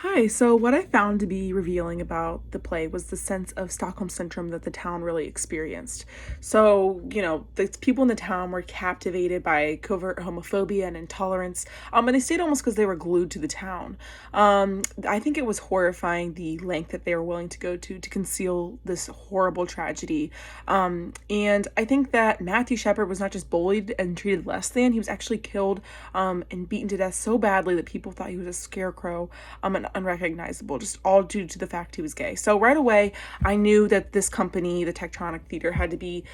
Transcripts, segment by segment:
Hi, so what I found to be revealing about the play was the sense of Stockholm Syndrome that the town really experienced. The people in the town were captivated by covert homophobia and intolerance, and they stayed almost because they were glued to the town. I think it was horrifying the length that they were willing to go to conceal this horrible tragedy. And I think that Matthew Shepard was not just bullied and treated less than, he was actually killed and beaten to death so badly that people thought he was a scarecrow and unrecognizable, just all due to the fact he was gay. So right away, I knew that this company, the Tectonic Theater, had to be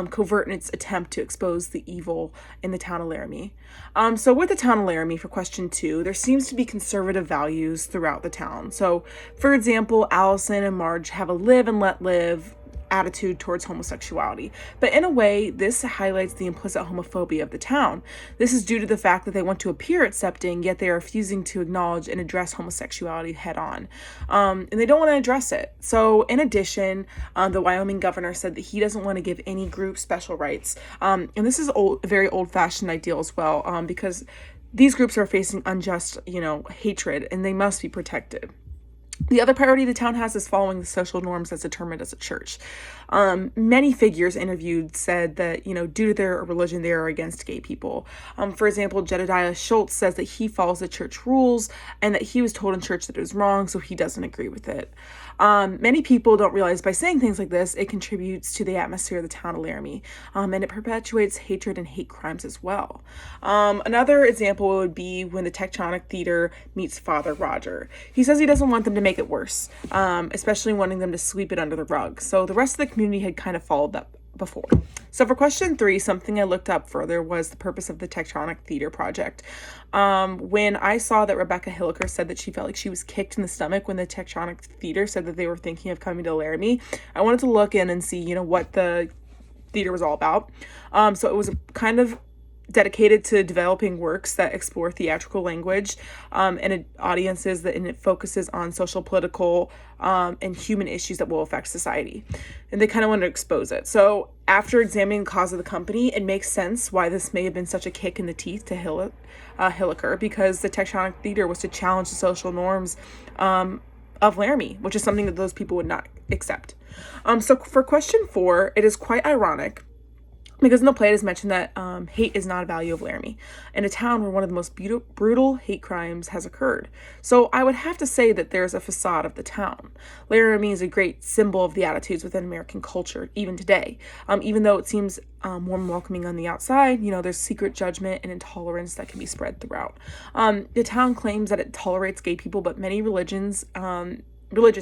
covert in its attempt to expose the evil in the town of Laramie. So with the town of Laramie, for question 2, there seems to be conservative values throughout the town. So, for example, Allison and Marge have a live and let live attitude towards homosexuality. But in a way, this highlights the implicit homophobia of the town. This is due to the fact that they want to appear accepting, yet they are refusing to acknowledge and address homosexuality head on. And they don't want to address it. So in addition, the Wyoming governor said that he doesn't want to give any group special rights. And this is a very old-fashioned ideal as well, because these groups are facing unjust, hatred, and they must be protected. The other priority the town has is following the social norms as determined as a church. Many figures interviewed said that, due to their religion, they are against gay people. For example, Jedediah Schultz says that he follows the church rules and that he was told in church that it was wrong, so he doesn't agree with it. Many people don't realize by saying things like this, it contributes to the atmosphere of the town of Laramie, and it perpetuates hatred and hate crimes as well. Another example would be when the Tectonic Theater meets Father Roger. He says he doesn't want them to make it worse, especially wanting them to sweep it under the rug. So the rest of the community had kind of followed that before. So for question 3, something I looked up further was the purpose of the Tectonic Theater project. When I saw that Rebecca Hilliker said that she felt like she was kicked in the stomach when the Tectonic Theater said that they were thinking of coming to Laramie, I wanted to look in and see, what the theater was all about. So it was kind of dedicated to developing works that explore theatrical language and audiences and it focuses on social, political, and human issues that will affect society. And they kind of wanted to expose it. So after examining the cause of the company, it makes sense why this may have been such a kick in the teeth to Hilliker, because the Tectonic Theater was to challenge the social norms of Laramie, which is something that those people would not accept. So for question 4, it is quite ironic because in the play it is mentioned that hate is not a value of Laramie, in a town where one of the most brutal hate crimes has occurred. So I would have to say that there's a facade of the town. Laramie is a great symbol of the attitudes within American culture, even today. Even though it seems more welcoming on the outside, there's secret judgment and intolerance that can be spread throughout. The town claims that it tolerates gay people, but many religious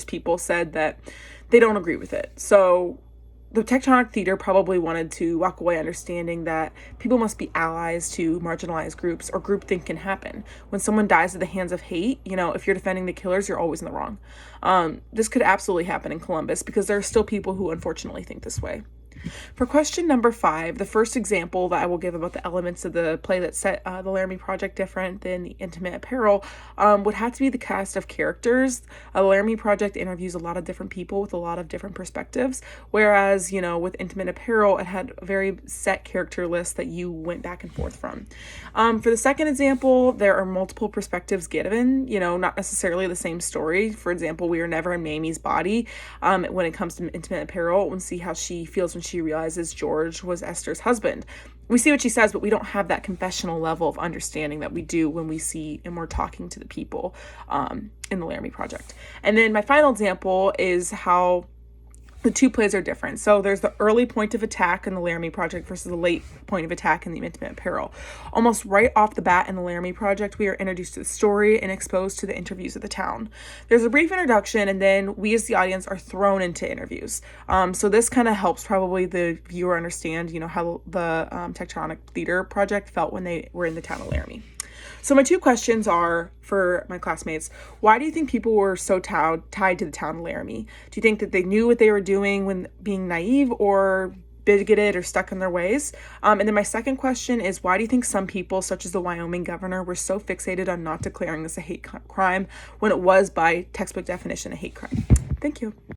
people said that they don't agree with it. So the Tectonic Theater probably wanted to walk away understanding that people must be allies to marginalized groups, or groupthink can happen. When someone dies at the hands of hate, if you're defending the killers, you're always in the wrong. This could absolutely happen in Columbus because there are still people who unfortunately think this way. For question number 5, the first example that I will give about the elements of the play that set the Laramie Project different than the intimate apparel would have to be the cast of characters. The Laramie Project interviews a lot of different people with a lot of different perspectives, whereas, with intimate apparel, it had a very set character list that you went back and forth from. For the second example, there are multiple perspectives given, not necessarily the same story. For example, we are never in Mamie's body when it comes to intimate apparel, and see how she feels when she realizes George was Esther's husband. We see what she says, but we don't have that confessional level of understanding that we do when we see and we're talking to the people in the Laramie Project. And then my final example is how the two plays are different. So there's the early point of attack in the Laramie Project versus the late point of attack in the intimate apparel. Almost right off the bat in the Laramie Project, we are introduced to the story and exposed to the interviews of the town. There's a brief introduction, and then we as the audience are thrown into interviews. So this kind of helps probably the viewer understand, how the Tectonic Theater Project felt when they were in the town of Laramie. So my 2 questions are for my classmates. Why do you think people were so tied to the town of Laramie? Do you think that they knew what they were doing when being naive, or bigoted, or stuck in their ways? And then my second question is, why do you think some people, such as the Wyoming governor, were so fixated on not declaring this a hate crime when it was, by textbook definition, a hate crime? Thank you.